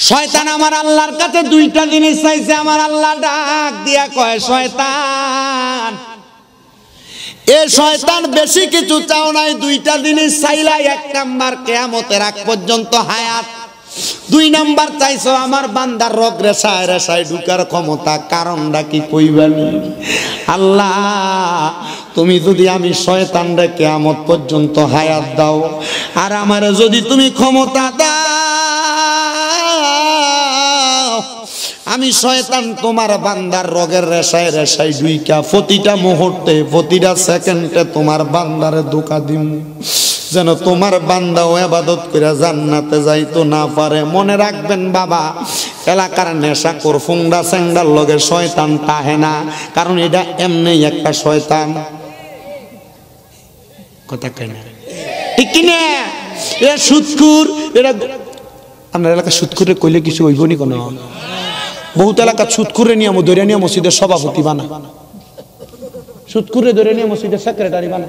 শয়তান আমার আল্লাহর কাছে দুইটা জিনিস চাইছে। আমার আল্লাহ ডাক দিয়া কয়, শয়তান এ শয়তান বেশি কিছু চাও নাই, দুইটা জিনিস চাইলাই। এক নাম্বার কিয়ামতের আগ পর্যন্ত হায়াত, দুই নাম্বার চাইছো আমার বান্দার রোগ রেশায় রেশায় ঢুকার ক্ষমতা। কারণটা কি কইবানি? আল্লাহ তুমি যদি আমি শয়তানরে কিয়ামত পর্যন্ত হায়াত দাও, আর আমারে যদি তুমি ক্ষমতা দাও, আমি শয়তান তোমার বান্দার রোগের রেশায় রেশায় ঢুইকা প্রতিটা মুহূর্তে প্রতিটা সেকেন্ডে তোমার বান্দারে ধোঁকা দিম, যেন তোমার বান্দাও ইবাদত করে জান্নাতে যাইতো না পারে। মনে রাখবেন বাবা, এলাকার নেশাখোর ফুংডা স্যাংডার লগে শয়তান তাহে না, কারণ এটা এমনি একটা শয়তান। কথা কই না, ঠিক কি না? এ সুদখোর, এটা আপনার এলাকা সুদখোরে কইলে কিছু হইব নি? কোনো বহুত এলাকা সুদখোরে নিয়ে ধরে নিয়ে মসজিদের সভাপতি বানা, সুদখোরে ধরে নিয়ে মসজিদের সেক্রেটারি বানা,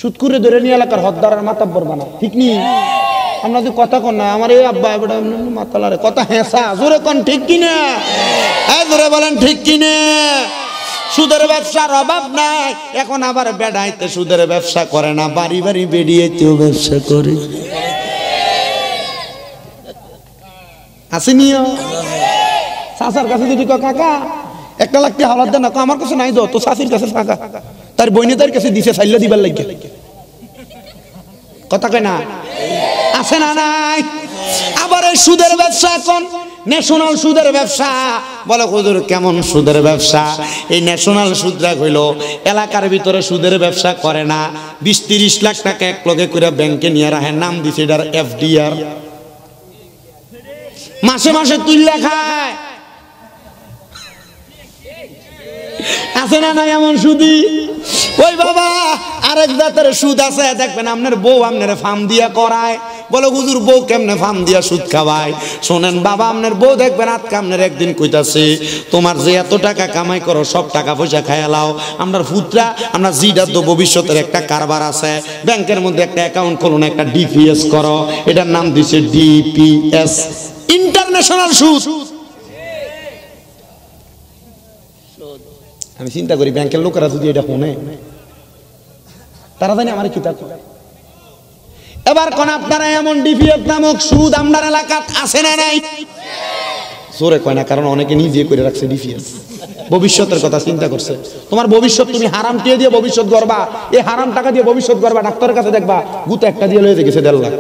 সুদখোরে ধরে নিয়ে এলাকার হদ্দার মাতাব্বর বানা, ঠিক নি? আমরা যদি কথা কন না, আমার এই আব্বা এবারে মাতালারে কথা হেসা জোরে কন, ঠিক কি না? এই জোরে বলেন ঠিক কি না? সুদের ব্যবসার অভাব নাই, এখন আবার বেড়াইতে সুদের ব্যবসা করে না, বাড়ি বাড়ি বেরিয়েতেও ব্যবসা করে। আসেনিও চাচার কাছে যদি কাকা 1 লাখ টাকা হাওলাত দেন না, আমার কাছে নাই, তো চাষির কাছে কাকা তার বইনে তার কাছে দিছে চাইলে দিবার লাগে। কথা কয় না, আছে না নাই? আবার এই সুদের ব্যবসা, এখন ন্যাশনাল সুদের ব্যবসা। বলে হুজুর কেমন সুদের ব্যবসা? এই ন্যাশনাল সুদরা হইল এলাকার ভিতরে সুদের ব্যবসা করে না, 20-30 লাখ টাকা এক লগে করে ব্যাংকে নিয়ে রাখে, নাম দিছে এটার FDR। মাসে মাসে তুইলা খায়। আছে না নাই এমন সুদি? ওই বাবা আরেক জাতের সুদ আছে, দেখবেন আপনার বউ আপনার ফার্ম দিয়া করায়। বলে হুজুর বউ কেমনে ফার্ম দিয়া সুদ খাওয়ায়? শোনেন বাবা, আপনার বউ দেখবেন আজকে আপনার একদিন কইতাছে, তোমার যে এত টাকা কামাই করো সব টাকা পয়সা খায়ালাও, আমরা ফুতরা আমরা জিডা তো ভবিষ্যতের একটা কারবার আছে, ব্যাংকের মধ্যে একটা অ্যাকাউন্ট খুলুন, একটা DPS করো, এটার নাম দিছে DPS, ইন্টারন্যাশনাল সুদ। আমি চিন্তা করি ব্যাংকের লোকেরা যদি এটা শুনে, তারা জানি আমার কি থাকে। এবার কোন আপনারা এমন DPS নামক সুদ আপনার এলাকাত আছে না নাই? জোরে কয় না, কারণ অনেকে নিজে করে রাখছে DPS, ভবিষ্যতের কথা চিন্তা করছে। তোমার ভবিষ্যৎ তুমি হারাম টিয়ে দিয়ে ভবিষ্যৎ গড়বা, এই হারাম টাকা দিয়ে ভবিষ্যৎ গড়বা, ডাক্তারের কাছে দেখবা গুতে একটা দিয়ে লয়ে গেছে 1.5 লাখ।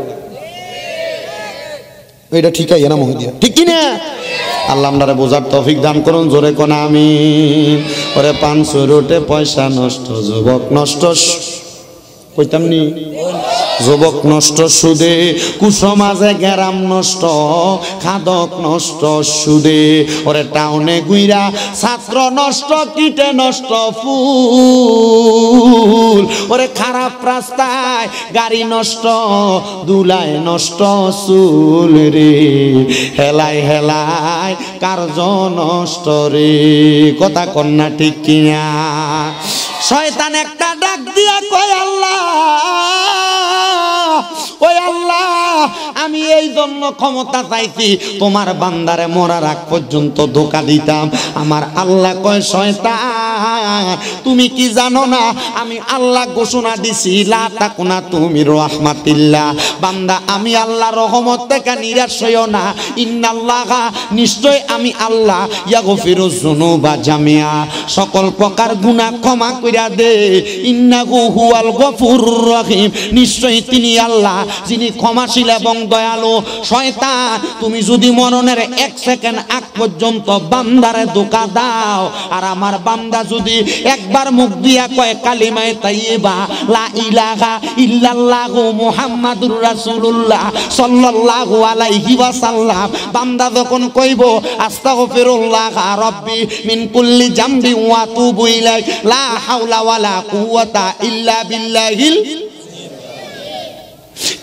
এটা ঠিকই না মহদিয়া, ঠিক কি না? আল্লাহ আপনারা বোঝার তৌফিক দান করুন, জোরে কোন আমিন। ওরে 500 রোটে পয়সা নষ্ট, যুবক নষ্ট, কইতাম নি? যুবক নষ্ট সুদে, কুসমাজে গ্রাম নষ্ট, খাদক নষ্ট সুদে। ওরে টাউনে গুইরা ছাত্র নষ্ট, কিটে নষ্ট ফুল। ওরে খারাপ রাস্তায় গাড়ি নষ্ট, দুলায় নষ্ট চুল রে। হেলায় হেলায় কার্য নষ্ট রে। কথা কন্যা ঠিক কিনা? শয়তান একটা ডাক দিয়া কয়, আল্লাহ ওই আল্লাহ, আমি এই জন্য ক্ষমতা চাইছি তোমার বান্দারে মরার আগ পর্যন্ত ধোঁকা দিতাম। আমার আল্লাহ কয়, শয়তান তুমি কি জানো না আমি আল্লাহ ঘোষণা দিছি, লা তাকুনা তুমি রাহমাতিল্লাহ। বান্দা আমি আল্লাহ রহমত থেকে নিরাশ হইও না। ইন্নাল্লাহা, নিশ্চয় আমি আল্লাহ, ইয়াগফিরুজ যুনুবা জামিয়া, সকল প্রকার গুনাহ ক্ষমা কইরা দে। ইন্নাহু হুয়াল গফুরুর রহিম, নিশ্চয় তিনি আল্লাহ যিনি ক্ষমাশীল এবং দয়ালু। শয়তান তুমি যদি মরণের 1 সেকেন্ড আগ পর্যন্ত বান্দারে ধোঁকা দাও, আর আমার বান্দা যদি একবার মুখ দিয়া কয় কালিমায়ে তাইয়্যিবা লা ইলাহা ইল্লাল্লাহু মুহাম্মাদুর রাসূলুল্লাহ সাল্লাল্লাহু আলাইহি ওয়াসাল্লাম, বান্দা যখন কইব আস্তাগফিরুল্লাহ রাব্বি মিন কুল্লি জামবি ওয়া আতুবু ইলাইহি লা হাওলা ওয়ালা কুওয়াতা ইল্লা বিল্লাহিল,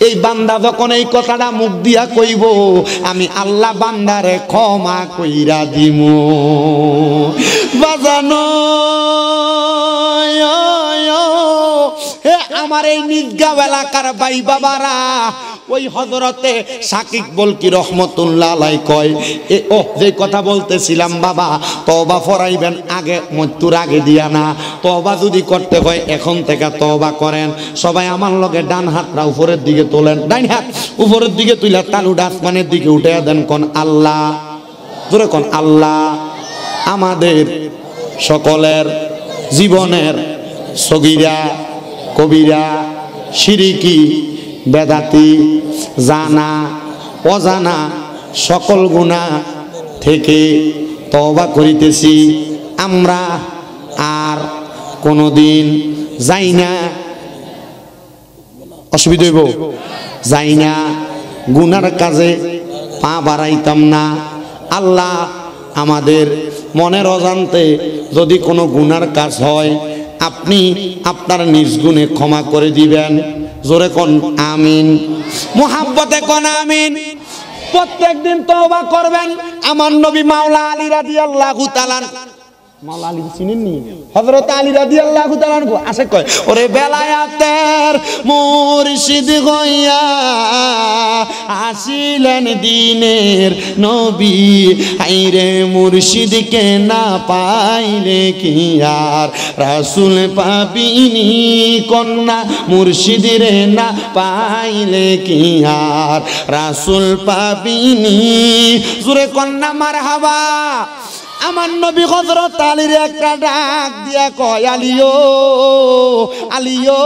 এই বান্দা যখন এই কথাটা মুখ দিয়া কইব, আমি আল্লাহ বান্দারে ক্ষমা কইরা দিমু। বাজানো হে আমার এই নিজগাঁও এলাকার ভাই বাবারা, ওই হযরতে শাকিব বলকি রহমতুল্লাহ আলাই কয় যে কথা বলতেছিলাম বাবা, তওবা ফরাইবেন আগে মৃত্যুর আগে দিয়া না। তওবা যদি করতে হয় এখন থেকে তওবা করেন। সবাই আমার লগে ডান হাতটা উপরের দিকে তোলেন, ডান হাত উপরের দিকে তুইলা তালুটা আসমানের দিকে উঠে দেন, কোন আল্লাহ, জোরে কোন আল্লাহ। আমাদের সকলের জীবনের সগীরা কবিরা শিরিকি বেদাতি জানা অজানা সকল গুনাহ থেকে তওবা করিতেছি। আমরা আর কোনোদিন যাই না, অসুবিধা হইব, যাই না গুনার কাজে পা বাড়াইতাম না। আল্লাহ আমাদের মনের অজান্তে যদি কোনো গুনার কাজ হয় আপনি আপনার নিজ গুণে ক্ষমা করে দিবেন। জোরে কোন আমিন, মুহাব্বতে কোন আমিন। প্রত্যেকদিন তওবা করবেন। আমার নবী মাওলা আলী রাদিয়াল্লাহু তাআলা, মাওলা আলী চিনেননি? হযরত আলী রাদিয়াল্লাহু তাআলা আসে কয়, ওরে বেলায়াতের মুর্শিদ হইয়া আসিলেন দিনের নবী, আইরে মুর্শিদকে না পাইলে কি আর রাসূল পাবিনি, কন্যা মুর্শিদরে না পাইলে কি আর রাসূল পাবিনি। জোরে কন্যা মারহাবা। আমার নবী হযরত আলীর একটা ডাক দিয়া কয়, আলিও আলিও,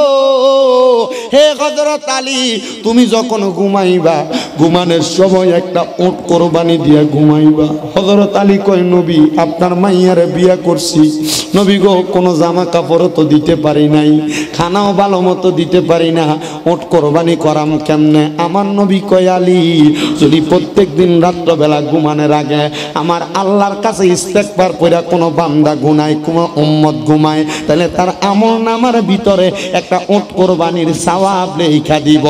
হে হযরত আলী, তুমি যখন ঘুমাইবা ঘুমানোর সময় একটা উট কোরবানি দিয়া ঘুমাইবা। হযরত আলী কয়, নবী আপনার মাইয়ারে বিয়া করছি, নবী গো কোনো জামা কাপড় তো দিতে পারি নাই, খানাও ভালো মতো দিতে পারি না, উট কোরবানি করাম কেমনে? আমার নবী কয়, আলী যদি প্রত্যেক দিন রাত্রবেলা ঘুমানোর আগে আমার আল্লাহর কাছে ইস্তেগফার কইরা কোনো বান্দা গুনায়, কোনো উম্মত ঘুমায়, তাহলে তার আমলনামার ভিতরে একটা উট কোরবানির সওয়াব লেখা দিব।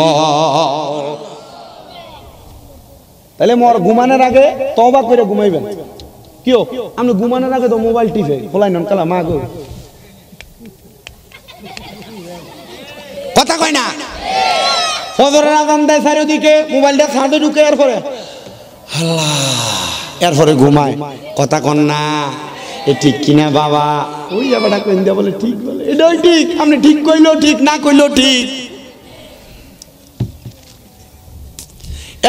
তাহলে মোর ঘুমানোর আগে তওবা করে ঘুমাইবেন। কিও আপনি ঘুমানোর আগে তো মোবাইল টিপে খোলাই নন কালা মা গো, কথা কয় না? ফজরের আযান দেয় চারিদিকে, মোবাইলটা ছাদে ঢুকে এরপরে আল্লাহ, এরপরে ঘুমায়, কথা কন না? এ ঠিক কিনা বাবা? ওই ব্যাপারটা কইন দিয়া বলে ঠিক, বলে এটাই ঠিক। আপনি ঠিক কইলেও ঠিক, না কইলেও ঠিক।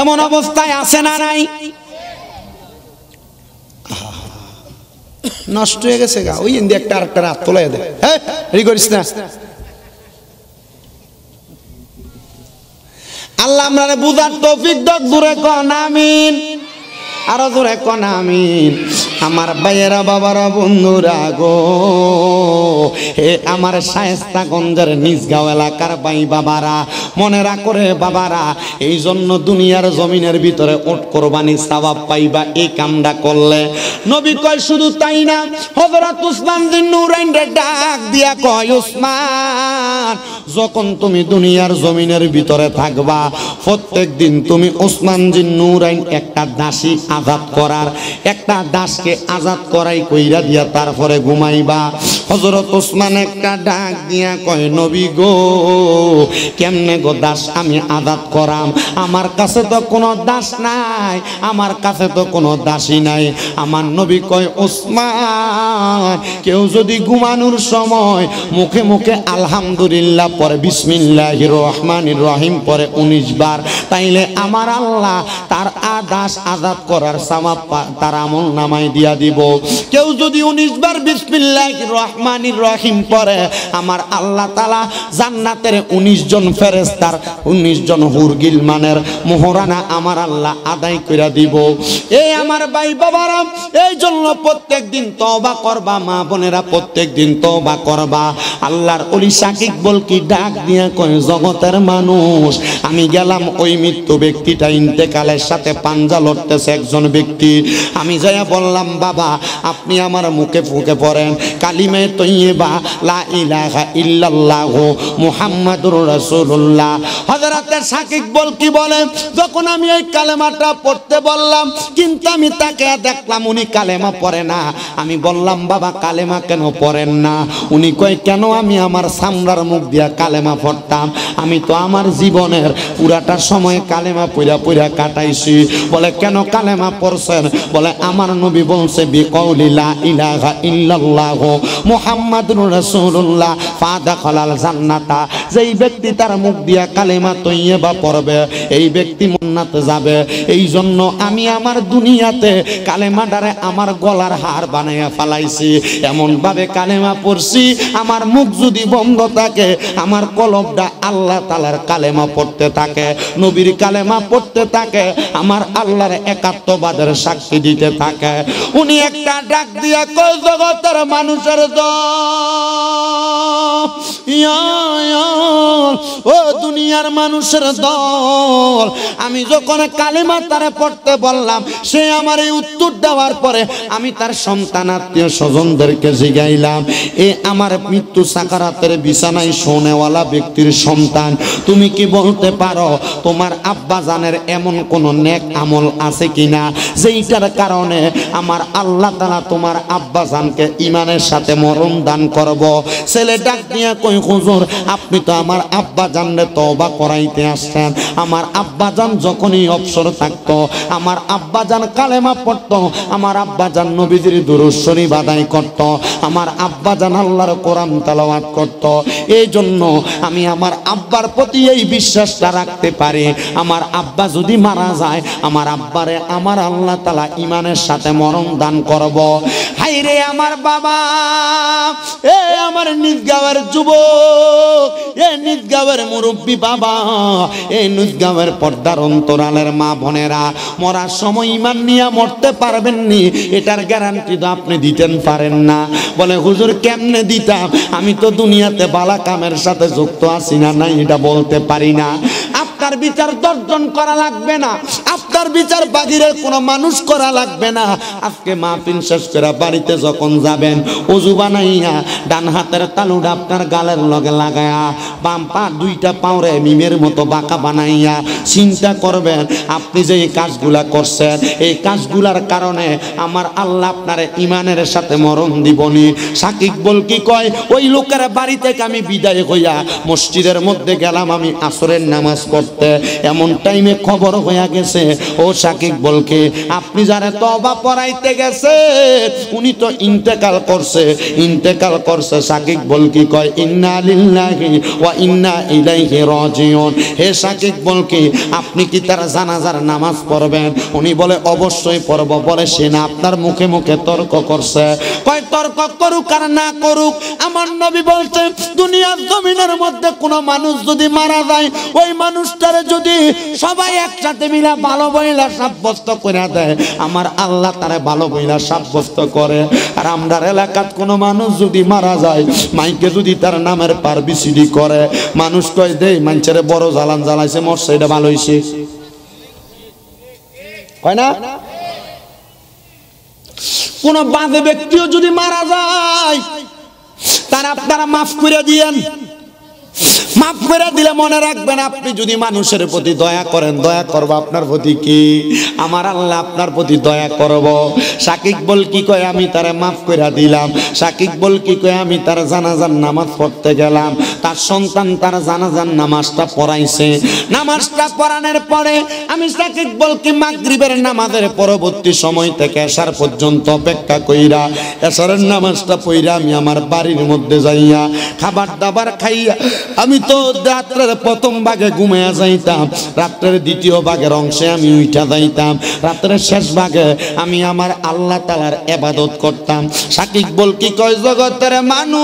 এমন অবস্থায় আছে না নাই? নষ্ট হয়ে গেছে গা, ওই ইন্দি একটা আরেকটা রাত তোলাই দেয়, হ্যাঁ রি করিস না। আল্লাহ আমরা বুঝার তৌফিক দাও। জোরে কোন আমিন, আরো জোরে কোন আমিন। আমার ভাইয়েরা বাবারা বন্ধুরা গো, হে আমার শায়েস্তাগঞ্জের নিজগাঁও এলাকার ভাই বাবারা, মনে রাখরে বাবারা, এই জন্য দুনিয়ার জমিনের ভিতরে উট কোরবানি সওয়াব পাইবা এই কামটা করলে। নবী কয় শুধু তাই না, হযরত উসমান বিন নুরাইন ডাক দিয়া কয়, উসমান যখন তুমি দুনিয়ার জমিনের ভিতরে থাকবা প্রত্যেক দিন তুমি উসমান বিন নুরাইন একটা দাসী আজাদ করার, একটা দাসকে আজাদ করাই কইরা দিয়া তারপরে ঘুমাইবা। হযরত উসমান একটা ডাক দিয়া কয়, নবী গো কেমনে গো দাস আমি আজাদ করাম? আমার কাছে তো কোনো দাস নাই, আমার কাছে তো কোনো দাসী নাই। আমার নবী কয়, উসমান কেউ যদি ঘুমানোর সময় মুখে মুখে আলহামদুলিল্লাহ পরে বিসমিল্লাহির রহমানির রহিম পরে 19 বার, তাইলে আমার আল্লাহ তার দাস আজাদ করার সওয়াব তার আমল নামায় দিয়া দিব। কেউ যদি 19 বার বিসমিল্লাহির রহমানির রহিম পড়ে, আমার আল্লাহ তাআলা জান্নাতের 19 জন ফেরেশতার 19 জন হুরগিল মানের মোহরানা আমার আল্লাহ আদায় কইরা দিব। এই আমার ভাই বাবারা, এই জন্য প্রত্যেকদিন তওবা করবা, মা বোনেরা প্রত্যেকদিন তওবা করবা। আল্লাহর ওলি শাকিব বলকি ডাক দিয়া কয়, জগতের মানুষ আমি গেলাম ওই মৃত্যু ব্যক্তিটা ইন্তেকালের সাথে পাঞ্জা লড়তেছে একজন ব্যক্তি, আমি যাইয়া বললাম বাবা আপনি আমার মুখে ফুঁকে পড়েন কালিমে তৈয়বা লা ইলাহা ইল্লাল্লাহ মুহাম্মাদুর রাসূলুল্লাহ। হযরতে শাকিব বলকি বলেন যখন আমি এই কালেমাটা পড়তে বললাম কিন্তু আমি তাকে দেখলাম উনি কালেমা পড়ে না। আমি বললাম বাবা কালেমা কেন পড়েন না? উনি কয় কেন আমি আমার সামরার মুখ দিয়া কালেমা পড়তাম, আমি তো আমার জীবনের পুরাটা সময় কালেমা পড়া পড়া কাটাইছি। বলে কেন কালেমা পড়ছেন? বলে আমার নবী বলছে বিকৌলি লা ইলাহা ইল্লাল্লাহ মুহাম্মাদুর রাসূলুল্লাহ ফাদাখালাল জান্নাতা, যেই ব্যক্তি তার মুখ দিয়া কালেমা তৈয়বা পড়বে এই ব্যক্তি জান্নাতে যাবে। এই জন্য আমি আমার দুনিয়াতে কালেমাটারে আমার গলার হার বানাইয়া ফেলাইছি, এমন ভাবে কালেমা পড়ছি আমার মুখ যদি বন্ধ থাকে আমার কলবটা আল্লাহ তাআলার কালেমা পড়তে থাকে, নবীর কালেমা পড়তে থাকে, আমার আল্লাহর একাত্মবাদের সাক্ষী দিতে থাকে। উনি একটা ডাক দিয়া কয় জগতের মানুষের দল, ও দুনিয়ার মানুষের দল, আমি যখন কালেমা তারে পড়তে বললাম সে আমার এই উত্তর দেওয়ার পরে আমি তার সন্তান আত্মীয় স্বজনদেরকে জিগাইলাম এ আমার মৃত্যু সাকারাতের বিছানায় শোনেওয়ালা ব্যক্তির সন্তান, তুমি কি বলতে পারো তোমার আব্বা জানের এমন কোন নেক আমল আছে কিনা যেইটার কারণে আমার আল্লাহ তাআলা তোমার আব্বা জানকে ঈমানের সাথে মরণ দান করব? ছেলে ডাক দিয়া কই হুজুর আপনি তো আমার আব্বা জানরে তওবা করাইতে আসছেন, আমার আব্বা জান যখনই অবসর থাকতো আমার আব্বা জান কালেমা পড়তো, আমার আব্বা জান নবীজির দুরূদ শরীফ আদায় করতো, আমার আব্বা জান আল্লাহর কোরআন তেলাওয়াত করতো। এই জন্য আমি আমার আব্বার প্রতি এই বিশ্বাসটা রাখতে পারি আমার আব্বা যদি মারা যায় আমার আব্বারে আমার আল্লাহ তাআলা ঈমানের সাথে মরণ দান করব। হাই রে আমার বাবা, এ আমার নিজগাঁওয়ের যুবক, এ নিজগাঁওয়ের মুরব্বী বাবা, এই নিজগাঁওয়ের পর্দার অন্তরালের মা বোনেরা, মরার সময় ঈমান নিয়ে মরতে পারবেন নি এটার গ্যারান্টি তো আপনি দিতেন পারেন না। বলে হুজুর কেমনে দিতাম, আমি তো দুনিয়াতে বালা কামের সাথে যুক্ত আছি না নাই এটা বলতে পারি না। আপনার বিচার দর্জন করা লাগবে না, আপনার বিচার বাগিরের কোনো মানুষ করা লাগবে না। আজকে মাহফিল শেষ করে বাড়িতে যখন যাবেন ওযু বানাইয়া ডান হাতের তালুটা আপনার গালের লগে লাগায়া বাম পা দুইটা পাওরে মিমের মতো বাঁকা বানাইয়া চিন্তা করবেন আপনি যে এই কাজগুলা করছেন এই কাজগুলার কারণে আমার আল্লাহ আপনার ঈমানের সাথে মরণ দিবনি। শাকিব বলকি কয় ওই লোকের বাড়ি থেকে আমি বিদায় হইয়া মসজিদের মধ্যে গেলাম আমি আসরের নামাজ পড়তে, এমন টাইমে খবর হইয়া গেছে ও শাকিব বলকি আপনি যারা তওবা পড়াইতে গেছে উনি তো ইন্তেকাল করছে, ইন্তেকাল করছে। শাকিব বলকি কয় ইন্না লিল্লাহি ওয়া ইন্না ইলাইহি রাজিউন। হে শাকিব বলকি আপনি কি তার জানাজার নামাজ পড়বেন? উনি বলে অবশ্যই পড়ব। বলে সে না আপনার মুখে মুখে তর্ক করছে। কয় তর্ক করুক আর না করুক আমার নবী বলছে দুনিয়ার জমিনের মধ্যে কোনো মানুষ যদি মারা যায় ওই মানুষটারে যদি সবাই একসাথে মিলে ভালো বইলা সাব্যস্ত করে দেয় আমার আল্লাহ তারে ভালো বইলা সাব্যস্ত করে। আর আমরার এলাকাত কোনো মানুষ যদি মারা যায় মাইকে যদি তার নামের পারবিসিডি করে মানুষ কয় দেই মানুষের বড় জ্বালান জ্বালাইছে মরছে এটা ভালো হইছে, কয় না? কোন বাজে ব্যক্তিও যদি মারা যায় তার আপনারা মাফ করে দিয়েন। মাফ করে দিলে মনে রাখবেন আপনি যদি মানুষের প্রতি দয়া করেন দয়া করব আপনার প্রতি কি আমার আল্লাহ আপনার প্রতি দয়া করব। শাকিব বলকি কয় আমি তারে মাফ করে দিলাম। শাকিব বলকি কয় আমি তার জানাজার নামাজ পড়তে গেলাম, তার সন্তান তার জানাজার নামাজটা পড়াইছে। নামাজটা পড়ানোর পরে আমি শাকিব বলকি মাগরিবের নামাজের পরবর্তী সময় থেকে এশার পর্যন্ত অপেক্ষা কইরা এশারের নামাজটা পড়া আমি আমার বাড়ির মধ্যে যাইয়া খাবার দাবার খাইয়া আমি তো রাত্রের প্রথম ভাগে ঘুমাইয়া যাইতাম, রাত্রের দ্বিতীয় ভাগের অংশে আমি উঠা যাইতাম, রাত্রের শেষ ভাগে আমি আমার আল্লাহ তাআলার ইবাদত করতাম। শাকিব বলকি কয় জগতের মানুষ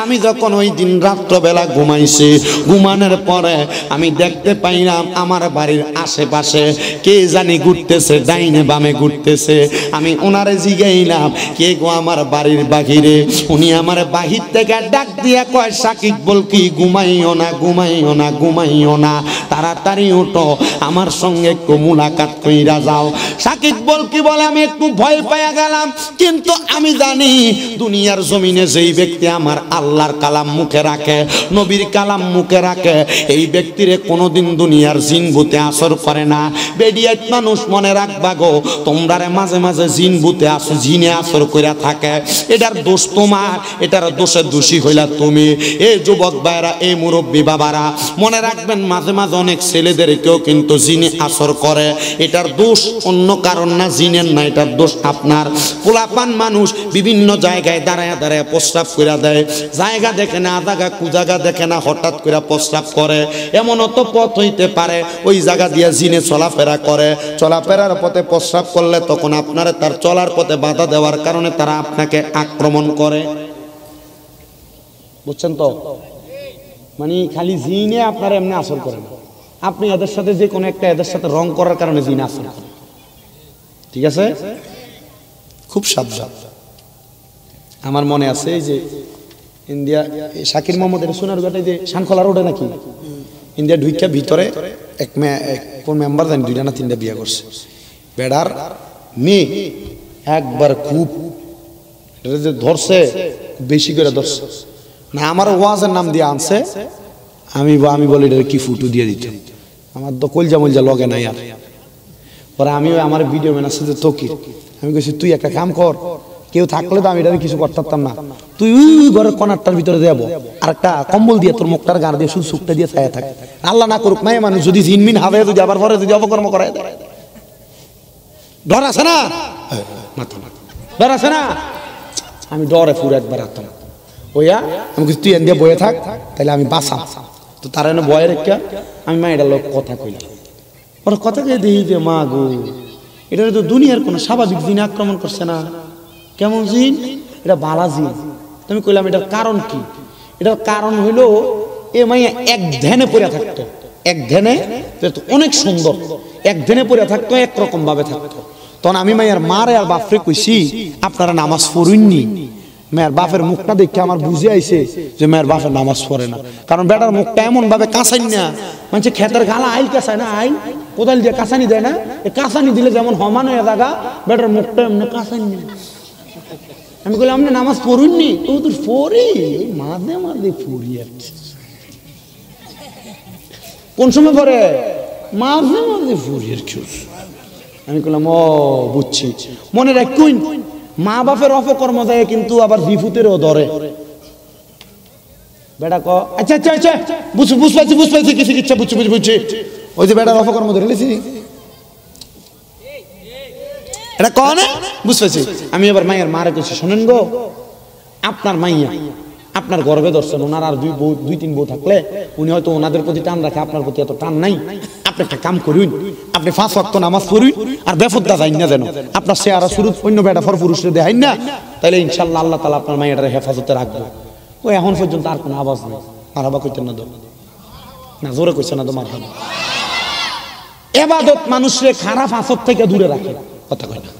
আমি যখন ওই দিন রাত্রবেলা ঘুমাইছি ঘুমানোর পরে আমি দেখতে পাইলাম আমার বাড়ির আশেপাশে কে জানি ঘুরতেছে, ডাইনে বামে ঘুরতেছে। আমি ওনারে জিগাইলাম কে গো আমার বাড়ির বাহিরে? উনি আমার বাহির থেকে ডাক দিয়া কয় কয় সাকিব বল কি ঘুমাইও না ঘুমাইও না ঘুমাইও না, তাড়াতাড়ি ওঠো, আমার সঙ্গে একটু মুলাকাত কইরা যাও। সাকিব বল কি বলে আমি একটু ভয় পাইয়া গেলাম, কিন্তু আমি জানি দুনিয়ার জমিনে যেই ব্যক্তি আমার আল্লাহর কালাম মুখে রাখে, নবীর কালাম মুখে রাখে, এই ব্যক্তিরে কোনোদিন দুনিয়ার জিন ভূতে আসর করে না। বেডিয়াত মানুষ মনে রাখবা গো, তোমরারে মাঝে মাঝে জিন ভূতে জিনে আসর কইরা থাকে, এটার দোষ তোমার, এটার দোষে দোষী হইলা তুমি। এই যুবক ভাইরা, এই মুরব্বী বাবারা মনে রাখবেন, মাঝে মাঝে অনেক ছেলেদেরকেও কিন্তু জিনে আসর করে, এটার দোষ অন্য কারণ না, জিনের না, এটার দোষ আপনার। পোলাপান মানুষ বিভিন্ন জায়গায় দাঁড়ায় দাঁড়ায় প্রস্রাব করে দেয়, জায়গা দেখে না, জায়গা কুজাগা দেখে না, হঠাৎ করে প্রস্রাব করে। এমনও তো পথ হইতে পারে ওই জায়গা দিয়ে জিনে চলাফেরা করে, চলাফেরার পথে প্রস্রাব করলে তখন আপনারা তার চলার পথে বাধা দেওয়ার কারণে তারা আপনাকে আক্রমণ করে। বুঝছেন তো? মানে খালি জিনে আপনারা এমনি আসর করে না, আপনি এদের সাথে যে কোনো একটা এদের সাথে রং করার কারণে জিনে আসর করে। ঠিক আছে, খুব সাবধান। আমার মনে আছে এই যে ইন্ডিয়া শাকির মোহাম্মদ এটা সোনার ঘাটে যে শানখোলা রোডে নাকি ইন্ডিয়া ঢুইকা ভিতরে এক মেম্বার জানি 2টা না 3টা বিয়ে করছে, বেড়ার মেয়ে একবার খুব ধরছে, বেশি করে ধরছে না, আমার ওয়াজের নাম দিয়ে আনছে, আমি বলি এটা কি ফুটু দিয়ে দিত, আমার তো কলজা মলজা লগে নাই। আর পরে আমি আমার ভিডিও ম্যান আছে যে তকির, আমি কইছি তুই একটা কাম কর, কেউ থাকলে তো আমি এটা কিছু করতে পারতাম না, তুই ওই ঘরের কনারটার ভিতরে যাব, আর একটা কম্বল দিয়ে তোর মুখটার গান দিয়ে শুধু সুখটা দিয়ে ছায়া থাকে, আল্লাহ না করুক মায়ে মানুষ যদি জিনমিন হাবে যদি আবার পরে যদি অপকর্ম করায় দেয়, ডর আছে না, ডর আছে না, আমি ডরে পুরো একবার আসতাম ওইয়া, আমি কিছু তুই এন দিয়ে বয়ে থাক, তাহলে আমি বাসা তো তার এনে বয়ে রেখা আমি মা এটা লোক কথা কইলাম, ওরা কথা কে দেখি যে মা গো এটা তো দুনিয়ার কোনো স্বাভাবিক জিন আক্রমণ করছে না, কেমন জিন, এটা বালা জিন। তুমি কইলাম এটার কারণ কি? এটার কারণ হইলো এ মাইয়া এক ধ্যানে পড়ে থাকতো, এক ধ্যানে অনেক সুন্দর, এক ধ্যানে পড়ে থাকতো, একরকম ভাবে থাকতো। তখন আমি মাইয়ার মারে আর বাপরে কইছি আপনারা নামাজ পড়ুননি, মেয়ের বাপের মুখটা দেখে আমার বুঝে আইছে যে মেয়ের বাপের নামাজ পড়ে না, কারণ বেটার মুখটা এমন ভাবে কাঁচাই না, মানে ক্ষেতের গালা আইল কাঁচায় না, আইল কোদাল দিয়ে কাঁচানি দেয় না, কাঁচানি দিলে যেমন সমান হয়ে থাকা, বেটার মুখটা এমনি কাঁচাই না। আমি বললাম আপনি নামাজ পড়ুননি, তো তোর পড়ি মাঝে মাঝে পড়ি, কোন সময় পড়ে, মাঝে মাঝে পড়ি আর কি। আমি বললাম ও বুঝছি, মনে রাখুন মা বাপের অপকর্ম দেয় কিন্তু আবার বিভূতেরও ধরে। বেটা ক আচ্ছা আচ্ছা আচ্ছা বুঝ পাইছি কিছু ইচ্ছা বুঝছি, ওই যে বেটার অপকর্ম ধরে লেছি এটা কন বুঝ পাইছি। আমি এবার মাইয়ার মারে কইছি শোনেন গো, আপনার মাইয়া আপনার গর্বে ধরছেন, ওনার আর 2-3 বউ থাকলে উনি হয়তো ওনাদের প্রতি টান রাখে, আপনার প্রতি এত টান নাই। আপনি একটা কাম করুন, আপনি 5 ওয়াক্ত নামাজ পড়ুন, আর বেফুদ্দা যাই না যেন আপনার চেহারা শুরু অন্য বেটা ফর পুরুষরে দেখাই না, তাহলে ইনশাল্লাহ আল্লাহ তাআলা আপনার মাইয়াটার হেফাজতে রাখবে। ও এখন পর্যন্ত আর কোনো আওয়াজ নেই, মারহাবা কইতেন না, না জোরে কইছে না তো মারহাবা। ইবাদত মানুষরে খারাপ আসর থেকে দূরে রাখে, কথা কয় না।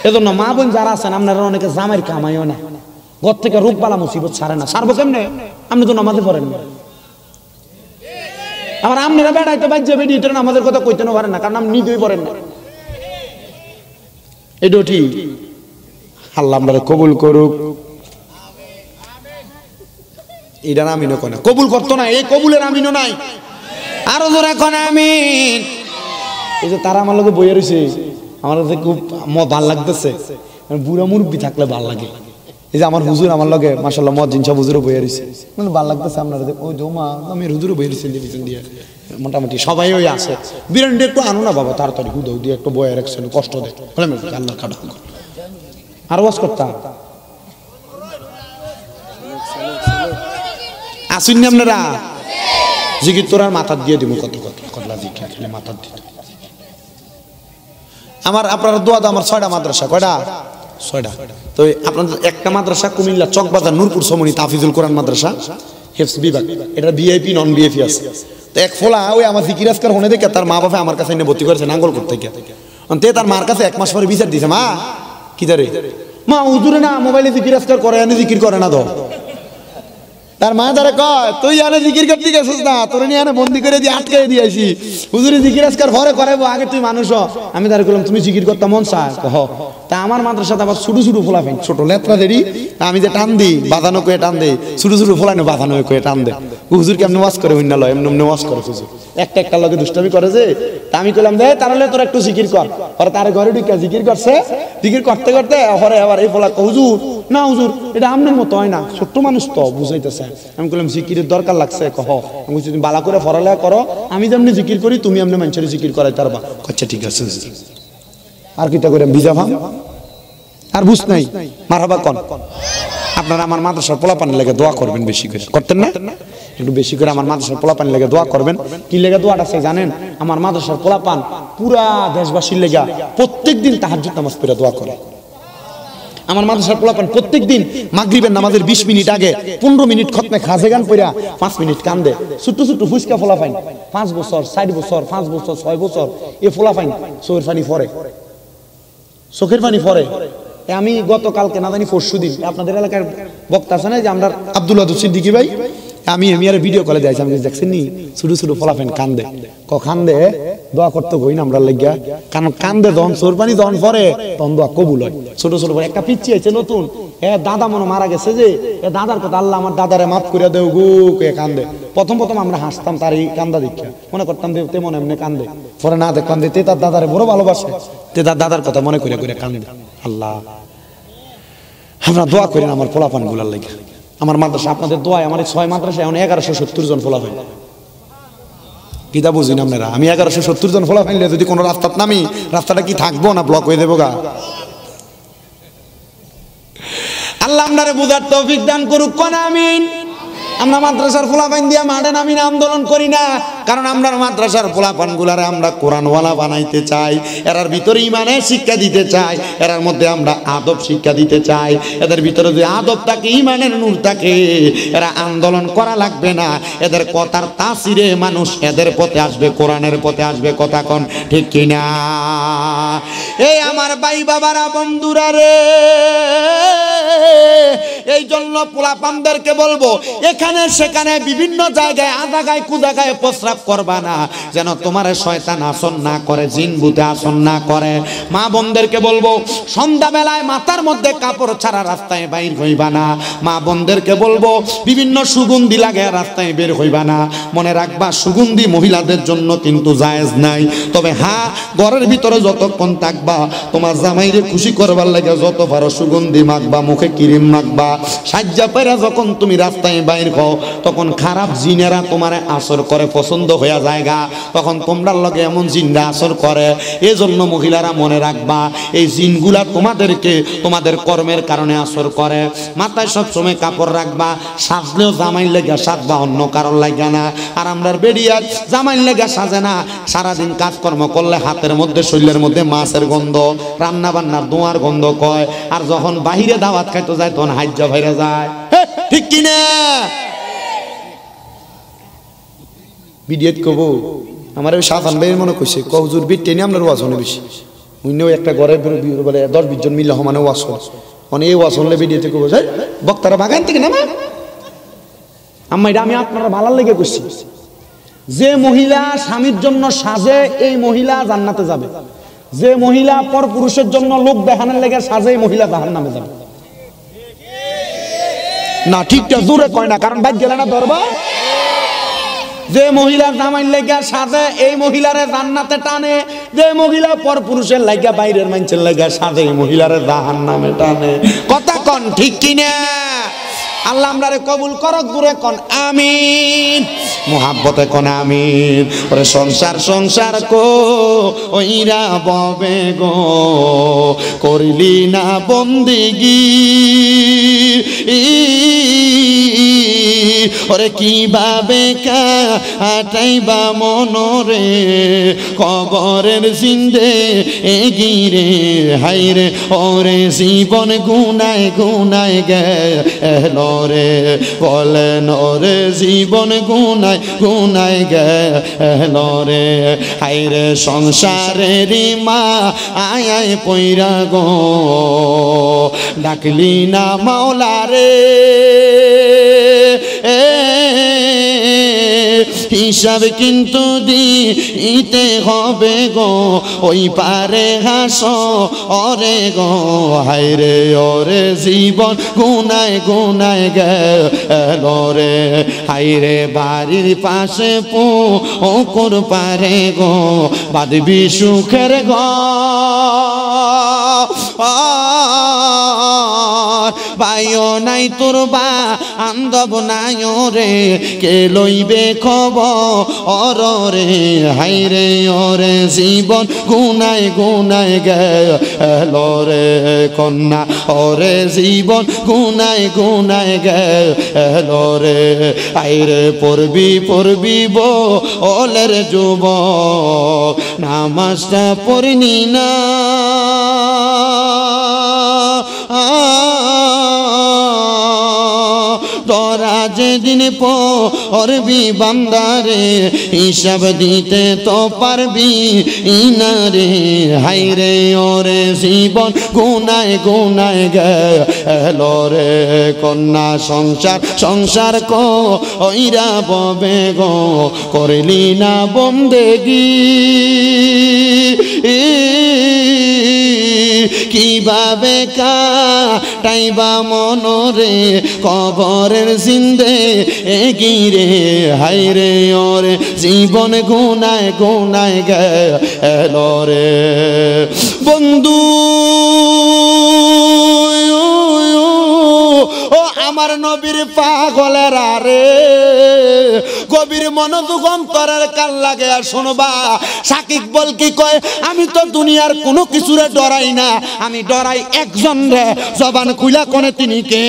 এজন্য মা বোন যারা আছেন আপনারা অনেকে জামাইয়ের কামাইও না, ঘর থেকে রোগ বালা মুসিবত ছাড়ে না, ছাড়বো কেমনে? আপনি তো নামাজে পড়েন না, আবার আপনারা বেড়াইতে বাজ্যে বেড়ি এটা নামাজের কথা কইতেও পারেন না, কারণ আপনি নিজেই পড়েন না। এটা ঠিক, আল্লাহ আপনারা কবুল করুক। এটা আমিনও কয় না, কবুল করতো না, এই কবুলের আমিনও নাই, আরো জোরে কোন আমিন। এই যে তারা আমার লগে বইয়ে রয়েছে, আমার কাছে খুব ভাল লাগতেছে, বুড়া মুরব্বী থাকলে ভাল লাগে। এই যে আমার হুজুর আমার লগে মাশাআল্লাহ মজ্জিন সব হুজুরও বইয়ে রয়েছে, মানে ভাল লাগতেছে। আপনারা ওই জমা আমি হুজুরও বইয়ে রয়েছে পিছন দিয়ে, মোটামুটি সবাই ওই আছে। বিরান্ডে একটু আনো না বাবা, তাড়াতাড়ি হুদৌ দিয়ে একটু বয়ে রাখছেন, কষ্ট দেয় আল্লাহ কাটা। আর ওয়াজ করতাম আসুন আপনারা জিকির তোরার মাথা দিয়ে দিব, কত কত কতলা জিকির খেলে মাথা দিতে। আমার আপনারা দোয়া দাও, আমার 6টা মাদ্রাসা, কয়টা? 6টা। তো আপনাদের একটা মাদ্রাসা কুমিল্লা চকবাজার নূরপুর সমনি তাফিজুল কোরআন মাদ্রাসা, হেফজ বিভাগ, এটা ভিআইপি নন ভিআইপি আছে। তো এক ফোলা ওই আমার জিকির আজকার হনে দেখে তার মা বাবা আমার কাছে এনে ভর্তি করেছে নাঙ্গল করতে গিয়ে, তে তার মার কাছে 1 মাস পরে বিচার দিছে, মা কি দারে মা হুজুরে না মোবাইলে জিকির আজকার করে, এনে জিকির করে না। তো তার মা তারা কয় তুই আনে জিকির করতে গেছিস না, তোর নিয়ে আনে বন্দি করে দিয়ে আটকে দিয়ে আসি, হুজুরি জিকির আজকাল ঘরে করাবো, আগে তুই মানুষ হ। আমি তারা বললাম তুমি জিকির করতে মন চায়? হ। তা আমার মাদ্রাসাতে আবার ছোট ছোট ফোলা ফেন, ছোট লেত্রা দেরি, আমি যে টান দিই বাঁধানো করে টান দেই, ছোট ছোট ফোলানো বাঁধানো করে টান দেয়। হুজুর কেমন ওয়াজ করে হইনা লয়, এমনি ওয়াজ করে হুজুর একটা একটা লগে দুষ্টামি করে যে। তা আমি কইলাম দে তাহলে তোর একটু জিকির কর। পরে তার ঘরে ঢুকে জিকির করছে, জিকির করতে করতে পরে আবার এই ফোলা হুজুর না হুজুর এটা আপনার মতো হয় না, ছোট্ট মানুষ তো বুঝাইতেছে। আমি বললাম জিকিরের দরকার লাগছে? কহ। আমি বলছি তুমি বালা করে পড়ালেখা করো, আমি যেমনি জিকির করি তুমি এমনি মানুষের জিকির করাই তারবা। আচ্ছা ঠিক আছে। আর কিটা করে ভিজা ভাম আর বুঝ নাই মারহাবা কোন। আপনারা আমার মাদ্রাসার পোলাপানি লেগে দোয়া করবেন, বেশি করে করতেন না? একটু বেশি করে আমার মাদ্রাসার পোলাপানি লেগে দোয়া করবেন। কি লেগে দোয়াটা আছে জানেন? আমার মাদ্রাসার পোলাপান পুরা দেশবাসীর লেগা প্রত্যেকদিন তাহাজ্জুদ নামাজ পড়ে দোয়া করে। আমার মাদ্রাসার পোলাপান প্রত্যেকদিন মাগরিবের নামাজের 20 মিনিট আগে 15 মিনিট খতমে খাজে গান পড়া 5 মিনিট কান্দে। ছোট্ট ছোট্ট ফুসকা ফোলাফাইন 5 বছর 4 বছর 5 বছর 6 বছর এ ফোলাফাইন চোখের পানি পড়ে, চোখের পানি পড়ে। আমি গতকালকে না জানি পরশু দিন আপনাদের এলাকার বক্তা আছে না যে আমরা আব্দুল আদু সিদ্দিকী ভাই, আমি আর ভিডিও কলে যাইছি, আমি দেখছেন নি ছোট ছোট ফলাফেন কান্দে। কান্দে দোয়া করতে কই না আমরা লাগিয়া, কারণ কান্দে যখন চোর পানি যখন পরে তখন দোয়া কবুল হয়। ছোট ছোট একটা পিচ্ছি আছে নতুন, দাদা মনে মারা গেছে যে দাদার কথা আল্লাহ আমার দাদারে মাফ করে দেও গো কে কান্দে। প্রথম আমরা হাসতাম তার এই কান্দা দেখা, মনে করতাম যে তেমন এমনি কান্দে, পরে না দেখলাম যে তে তার দাদারে বড় ভালোবাসে, তে তার দাদার কথা মনে করে করে কান্দে। আল্লাহ আমরা দোয়া করি না আমার পোলাপান গুলার লাগে। আমার মাদ্রাসা আপনাদের দোয়ায় আমার 6 মাদ্রাসায় এখন 1170 জন ফলাফাইন। কিতা বুঝি না আপনারা? আমি 1170 জন ফলাফাইলে যদি কোনো রাস্তাত নামি, রাস্তাটা কি থাকবো না ব্লক হয়ে দেবো গা? আল্লাহ আপনারে বুঝার তৌফিক দান করুক, কোন আমিন। আমরা মাদ্রাসার ফলাফাইন দিয়া মাঠে নামি না আন্দোলন করি না, কারণ আমরা মাদ্রাসার ফলাফান গুলারে আমরা কোরআনওয়ালা বানাইতে চাই, এরার ভিতরে ইমানের শিক্ষা দিতে চাই, এরার মধ্যে আমরা আদব শিক্ষা দিতে চাই। এদের ভিতরে যে আদব থাকে, ইমানের নূর থাকে, এরা আন্দোলন করা লাগবে না, এদের কথার তাসিরে মানুষ এদের পথে আসবে, কোরআনের পথে আসবে। কথা কোন ঠিক কিনা? এই আমার ভাই বাবারা বন্ধুরা রে, এই জন্য পোলাপানদেরকে বলবো এখানে সেখানে বিভিন্ন জায়গায় আদাগায় কুদাগায় প্রস্রাব করবা না, যেন তোমার শয়তান আসন না করে, জিন ভূতে আসন না করে। মা বোনদেরকে বলবো সন্ধ্যা বেলায় মাথার মধ্যে কাপড় ছাড়া রাস্তায় বাইর হইবা না। মা বোনদেরকে বলবো বিভিন্ন সুগন্ধি লাগে রাস্তায় বের হইবা না। মনে রাখবা সুগন্ধি মহিলাদের জন্য কিন্তু জায়েজ নাই, তবে হ্যাঁ ঘরের ভিতরে যতক্ষণ থাকবা তোমার জামাইরে খুশি করবার লাগে যত পারো সুগন্ধি মাখবা, মুখে ক্রিম মাখবা। সাজ্জা পেরা যখন তুমি রাস্তায় বাইর হও তখন খারাপ জিনেরা তোমার আসর করে, পছন্দ হইয়া জায়গা, তখন তোমরার লগে এমন জিনরা আসর করে। এই জন্য মহিলারা মনে রাখবা এই জিনগুলা তোমাদেরকে তোমাদের কর্মের কারণে আসর করে। মাথায় সবসময় কাপড় রাখবা, সাজলেও জামাইর লেগা সাজবা, অন্য কারণ লাগা না। আর আমরার বেরিয়ার জামাইর লেগা সাজে না, সারাদিন কাজকর্ম করলে হাতের মধ্যে শরীরের মধ্যে মাছের গন্ধ, রান্না বান্নার ধোঁয়ার গন্ধ কয়, আর যখন বাহিরে দাওয়াত খাইতে যায় তখন হাজ্জা ভাইরা যায়। ঠিক কিনা? বিডিয়েট কব আমার ওই সাফান ভাইয়ের মনে করছে কহুজুর বিট টেনে আমরা ওয়াজ হনে বেশি অন্য একটা ঘরে বলে 10-20 জন মিলে সমানে ওয়াজ হল, মানে এই ওয়াজ হলে বিডিয়েতে কব যায় বক্তারা বাগান থেকে নামা। আম্মা এটা আমি আপনারা ভালো লেগে করছি, যে মহিলা স্বামীর জন্য সাজে এই মহিলা জান্নাতে যাবে, যে মহিলা পর পুরুষের জন্য লোক দেখানোর লেগে সাজে এই মহিলা জাহান্নামে যাবে। না ঠিকটা জোরে কয় না, কারণ বাইক গেলে না ধরবা। যে মহিলার জামাইর লেগা সাজে এই মহিলারে জান্নাতে টানে, যে মহিলা পর পুরুষের লাগা বাইরের মানুষের লেগা সাজে এই মহিলারে জাহান্নামে টানে। কথা কন ঠিক কিনা? আল্লাহ আমরারে কবুল করক, দূরে কন আমিন, মুহাব্বতে কোন আমিন। ওরে সংসার সংসার কো ওইরা ববে গো, করিলি না বন্দিগি, ওরে কিভাবে কাটাইবা মনরে কবরের জিন্দে এগিরে হাইরে, ওরে জীবন গুনায় গুনায় গেল রে, বলেন রে জীবন গুনায় গুনায় গেল রে। হায়রে সংসারের মা আয় আয় পইরা গো, ডাকলি না মাওলা রে, হিসাব কিন্তু দিতে হবে গো, ওই পারে হাসরে গো। হায়রে ওরে জীবন গুনায় গুনায় গেল রে, হায়রে বাড়ির পাশে পুকুর পারে গো, বাঁধবি সুখের ঘর, পাইও নাই তোর বান্ধব নাই রে, কে লইবে খবর রে। হায়রে ওরে জীবন গুনায় গুনায় গেল রে, কন্যা ওরে জীবন গুনায় গুনায় গেল রে। হায়রে পড়বি পড়বি বলের যুবক, নামাজটা পড়নি না, তোরা যেদিন পড়বি বান্দারে, হিসাব দিতে তো পারবি না রে। হায়রে ওরে জীবন গুনায় গুনায় গেল রে, কন্যা সংসার সংসার কইরা ববে গো, করলি না বন্দেগি, কিভাবে কাটাইবা মনরে কবরের জিন্দে গিরে। হায়রে ওরে জীবন গুনায় গুনায় গেল রে। বন্ধু ও আমার নবীর পাগলেরা রে, গভীর মনোযোগ অন্তরের কান লাগে আর শুনবা। সাকিব বল কি কয়, আমি তো দুনিয়ার কোনো কিছুরে ডরাই না, আমি ডরাই একজন রে। জবান খুলা কোনে তিনি কে,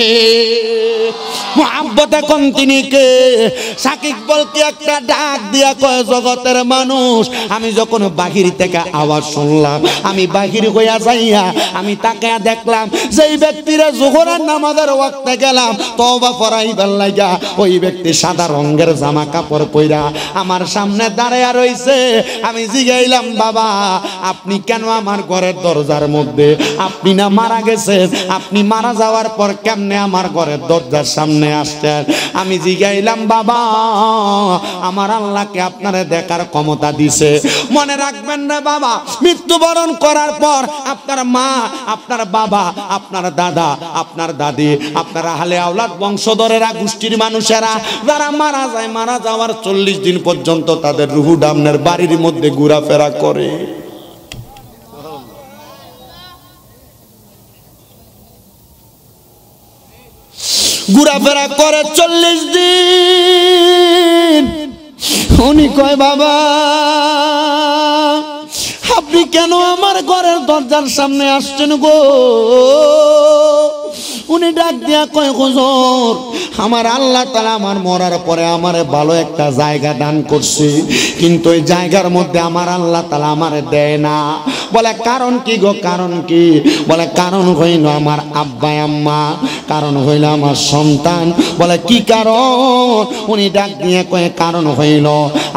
মুহাব্বতে কোন তিনি কে। সাকিব বল কি একটা ডাক দিয়া কয়, জগতের মানুষ আমি যখন বাহির থেকে আওয়াজ শুনলাম, আমি বাহির হইয়া যাইয়া আমি তাকে দেখলাম, যেই ব্যক্তিরা জোহরের নামাজের ওয়াক্তে গেলাম তওবা পড়াইবার লাগা, ওই ব্যক্তি সাদা রঙের জামা কাপড় পইরা আমার সামনে দাঁড়ায়া রইছে। আমি জিগাইলাম, বাবা আপনি কেন আমার ঘরের দরজার মধ্যে? আপনি না মারা গেছেন, আপনি মারা যাওয়ার পর কেমনে আমার ঘরের দরজার সামনে আসছেন? আমি জিগাইলাম, বাবা আমার আল্লাহকে আপনারে দেখার ক্ষমতা দিছে। মনে রাখবেন না বাবা, মৃত্যুবরণ করার পর আপনার মা, আপনার বাবা, আপনার দাদা, আপনার দাদি, আপনার আহলে আওলাদ বংশধরেরা, গোষ্ঠীর মানুষেরা যারা মারা যায়, মারা যাওয়ার 40 দিন পর্যন্ত তাদের রুহু ডামনের বাড়ির মধ্যে ঘোরাফেরা করে। ঘোরাফেরা করে 40 দিন। উনি কয়, বাবা আপনি কেন আমার ঘরের দরজার সামনে আসছেন গো? উনি ডাক দিয়া কয়, হুজুর আমার আল্লাহ তাআলা আমার মরার পরে আমারে ভালো একটা জায়গা দান করছে, কিন্তু ওই জায়গার মধ্যে আমার আল্লাহ তাআলা আমারে দেয় না। বলে কারণ কি গো? কারণ কি? বলে কারণ হইল আমার আব্বা আম্মা, কারণ হইল আমার সন্তান। বলে কি কারণ? উনি ডাক দিয়ে কয়ে, কারণ হইল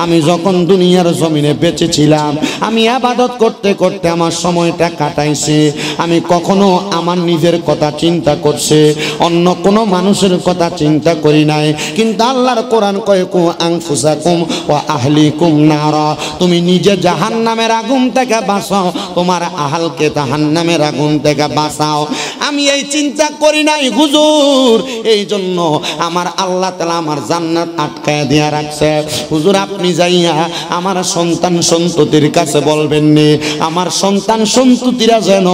আমি যখন দুনিয়ার জমিনে বেঁচে ছিলাম, আমি ইবাদত করতে করতে আমার সময়টা কাটাইছি। আমি কখনো আমার নিজের কথা চিন্তা করছি, অন্য কোনো মানুষের কথা চিন্তা করি নাই। কিন্তু আল্লাহর কোরআন কয়, কু আনফুসাকুম ওয়া আহলিকুম নারা, তুমি নিজে জাহান্নামের আগুন থেকে বাঁচাও, তোমার আহালকে জাহান্নামের আগুন থেকে বাঁচাও। আমি এই চিন্তা করি নাই হুজুর, এই জন্য আমার আল্লাহ তাআলা আমার জান্নাত আটকায় দিয়া রাখছে। হুজুর আপনি যাইয়া আমার সন্তান সন্ততির কাছে বলবেন নি, আমার সন্তান সন্ততিরা যেন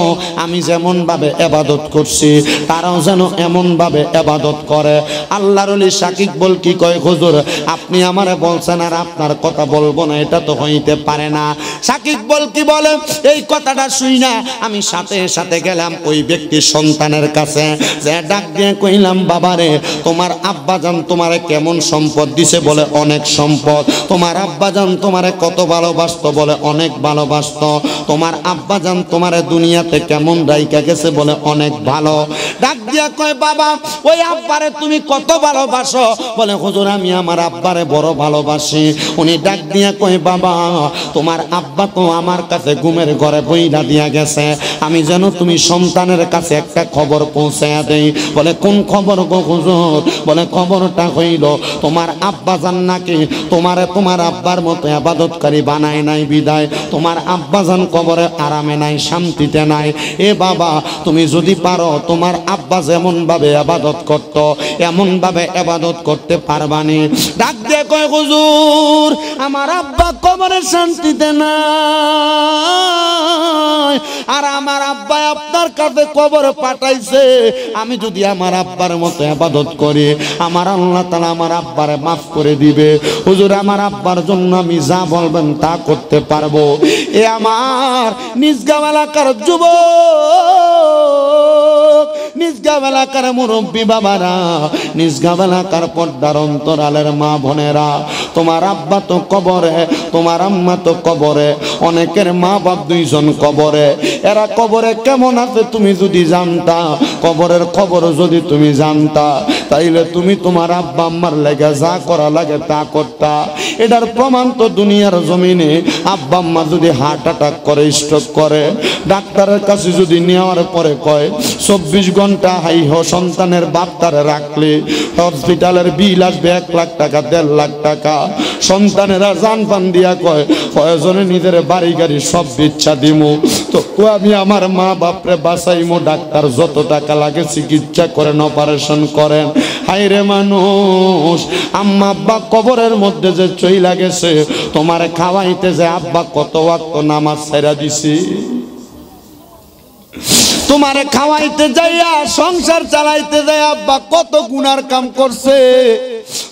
আমি যেমন ভাবে ইবাদত করছি তারাও যেন এমন ভাবে ইবাদত করে। আল্লাহর ওলি সাকিব বল কি কয়, হুজুর আপনি আমারে বলছেন আর আপনার কথা বলবো না, এটা তো হইতে পারে না। সাকিব বল কি বলে, এই এই কথাটা শুই না আমি সাথে সাথে গেলাম ওই ব্যক্তির সন্তানের কাছে, যে ডাক দিয়ে কইলাম, বাবারে তোমার আব্বাজান তোমারে কেমন সম্পদ দিছে? বলে অনেক সম্পদ। তোমার আব্বাজান তোমারে কত ভালোবাসতো? বলে অনেক ভালোবাসতো। তোমার আব্বাজান তোমারে দুনিয়াতে কেমন রাইখা গেছে? বলে অনেক ভালো। ডাক দিয়া কয়, বাবা ওই আব্বারে তুমি কত ভালোবাসো? বলে হুজুর আমি আমার আব্বারে বড় ভালোবাসি। উনি ডাক দিয়া কয়, বাবা তোমার আব্বা তো আমার কাছে ঘুমের ঘরে বইলা দিয়া গেছে, আমি যেন তুমি সন্তানের কাছে একটা খবর পৌঁছায়া দেই। বলে কোন খবর গো হুজুর? বলে খবরটা হইল তোমার আব্বাজান নাকি তোমারে তোমার আব্বার মতো ইবাদতকারী বানায় নাই, বিদায় তোমার আব্বাজান কবরে আরামে নাই, শান্তিতে নাই। এ বাবা তুমি যদি পারো তোমার আব্বা যেমন ভাবে ইবাদত করত এমন ভাবে ইবাদত করতে পারবানি? ডাক দিয়ে কয়, হুজুর আমার আব্বা কবরে শান্তিতে নাই, আর আমার আব্বা আপনার কাছে কবর পাঠাইছে। আমি যদি আমার আব্বার মতো ইবাদত করি আমার আল্লাহ তাআলা আমার আব্বারে মাফ করে দিবে। হুজুর আমার আব্বার জন্য আমি যা বলবেন তা করতে পারবো। এ আমার নিজগাঁও এলাকার যুবক, নিজগাঁও এলাকার মুরব্বী বাবারা, নিজগাঁও এলাকার পর্দার অন্তরালের মা বোনেরা, তোমার আব্বা তো কবরে, তোমার আম্মা তো কবরে, অনেকের মা বাপ দুইজন কবরে। এরা কবরে কেমন আছে তুমি যদি জানতা, কবরের খবর যদি তুমি জানতা, তাইলে তুমি তোমার আব্বা আম্মার লেগে যা করা লাগে তা করতা। এটার প্রমাণ তো দুনিয়ার জমিনে আব্বা আম্মা যদি হার্ট অ্যাটাক করে, স্ট্রোক করে, ডাক্তারের কাছে যদি নেওয়ার পরে কয় 24 ঘন্টা হাইহ সন্তানের বাপ তারে রাখলে হসপিটালের বিল আসবে 1 লাখ টাকা, 1.5 লাখ টাকা। সন্তানেরা জান পান দিয়া কয় প্রয়োজনে নিজের বাড়ি গাড়ি সব ইচ্ছা দিমু, তো আমি আমার মা বাপরে বাঁচাইমু, ডাক্তার যত টাকা লাগে চিকিৎসা করেন, অপারেশন করেন। হাইরে মানুষ, আম্মা আব্বা কবরের মধ্যে যে চইলা গেছে, তোমার খাওয়াইতে যে আব্বা কত ওয়াক্ত নামাজ ছেড়া দিছি, তোমারে খাওয়াইতে যাইয়া সংসার চালাইতে যাই আব্বা কত গুনার কাম করছে।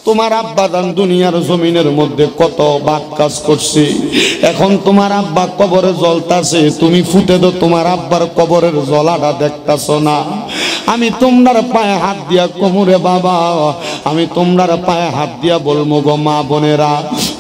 তোমার আব্বা দান দুনিয়ার জমিনের মধ্যে কত বাদ কাজ করছে। এখন তোমার আব্বা কবরে জ্বলতাছে, তুমি ফুটে দো তোমার আব্বার কবরের জ্বলাটা দেখতাছো না। আমি তোমরার পায়ে হাত দিয়া কোমরে বাবা, আমি তোমরার পায়ে হাত দিয়া বলবো গো মা বোনেরা,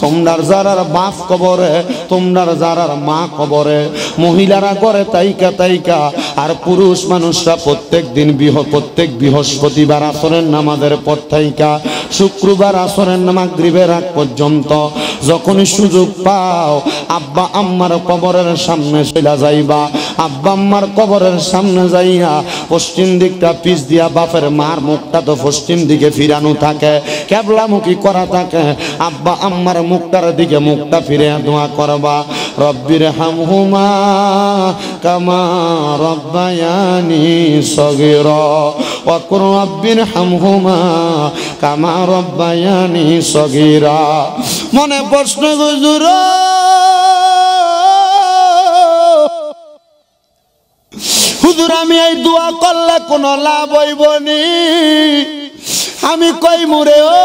তোমরার যারার বাপ কবরে, তোমরার যারার মা কবরে, মহিলারা করে তাইকা তাইকা, আর পুরুষ মানুষরা প্রত্যেক বৃহস্পতিবার আসরের নামাজের পর থাইকা শুক্রবার আসরের মাগরিবের আগ পর্যন্ত যখনই সুযোগ পাও আব্বা আম্মার কবরের সামনে চলে যাইবা। আব্বা আম্মার কবরের সামনে যাইয়া পশ্চিম দিকটা পিছ দিয়া, বাপের মার মুখটা তো পশ্চিম দিকে ফিরানো থাকে, কেবলামুখী করা থাকে, আব্বা আম্মার মুখটার দিকে মুখটা ফিরে দোয়া করবা, রব্বির হামহুমা কামা রব্বায়ানি সগীরা ওয়া কুর রব্বির হামহুমা কামা রব্বায়ানি সগীরা। মনে প্রশ্ন হুজুর, হুজুর আমি এই দোয়া করলে কোনো লাভ হইব নি? আমি কই মুরে ও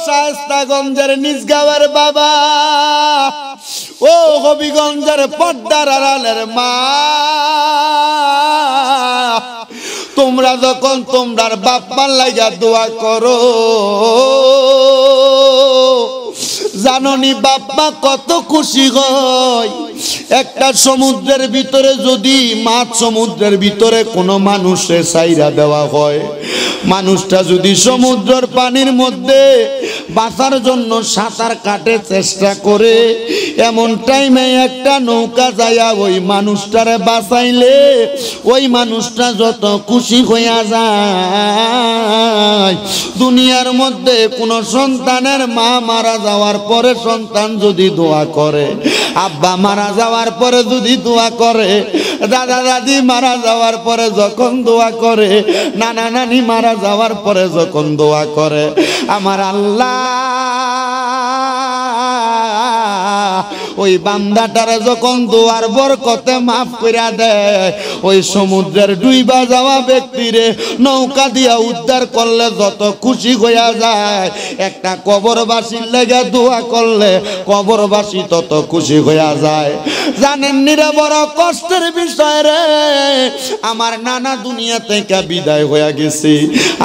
শায়েস্তাগঞ্জের নিজগাঁওয়ের বাবা, ও হবিগঞ্জের পর্দার আড়ালের মা, তোমরা যখন তোমরার বাপ্পার লাগা দোয়া করো, জাননি বাপ্পা কত খুশি হয়। একটা সমুদ্রের ভিতরে যদি মাছ সমুদ্রের ভিতরে কোনো মানুষে ছাইরা দেওয়া হয়, মানুষটা যদি সমুদ্রের পানির মধ্যে বাঁচার জন্য সাঁতার কাটে চেষ্টা করে, এমন টাইমে একটা নৌকা যায়া ওই মানুষটারে বাঁচাইলে ওই মানুষটা যত খুশি হইয়া যায়। দুনিয়ার মধ্যে কোনো সন্তানের মা মারা যাওয়ার পরে সন্তান যদি দোয়া করে, আব্বা মারা যাওয়ার পরে যদি দোয়া করে, দাদা দাদি মারা যাওয়ার পরে যখন দোয়া করে, নানা নানি মারা যাওয়ার পরে যখন দোয়া করে, আমার আল্লাহ ওই বান্দাটারে যখন দোয়ার বরকতে মাফ কইরা দেয়, ওই সমুদ্রের ডুইবা যাওয়া ব্যক্তিরে নৌকা দিয়া উদ্ধার করলে যত খুশি হইয়া যায়, একটা কবরবাসীর লেগে দোয়া করলে কবরবাসী তত খুশি হইয়া যায়। জানেন নিরে বড় কষ্টের বিষয় রে, আমার নানা দুনিয়া থেকে বিদায় হইয়া গেছে,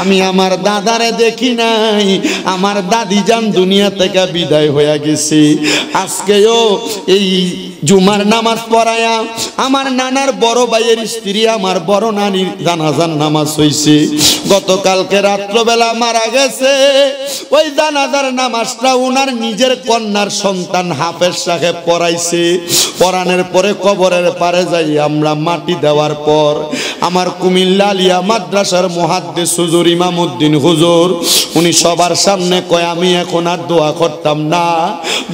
আমি আমার দাদারে দেখি নাই, আমার দাদি জান দুনিয়া থেকে বিদায় হইয়া গেছে। আজকেও এই জুমার নামাজ পড়ায়া আমার নানার বড় ভাইয়ের স্ত্রী আমার বড় নানির জানাজার নামাজ হইছে, গতকালকে রাত্রবেলা মারা গেছে। ওই জানাজার নামাজটা ওনার নিজের কন্যার সন্তান হাফেজ সাহেব পড়াইছে। পড়ানোর পরে কবরের পারে যাই আমরা মাটি দেওয়ার পর আমার কুমিল্লা আলিয়া মাদ্রাসার মুহাদ্দিস হুজুর ইমামউদ্দিন হুজুর উনি সবার সামনে কয়, আমি এখন আর দোয়া করতাম না,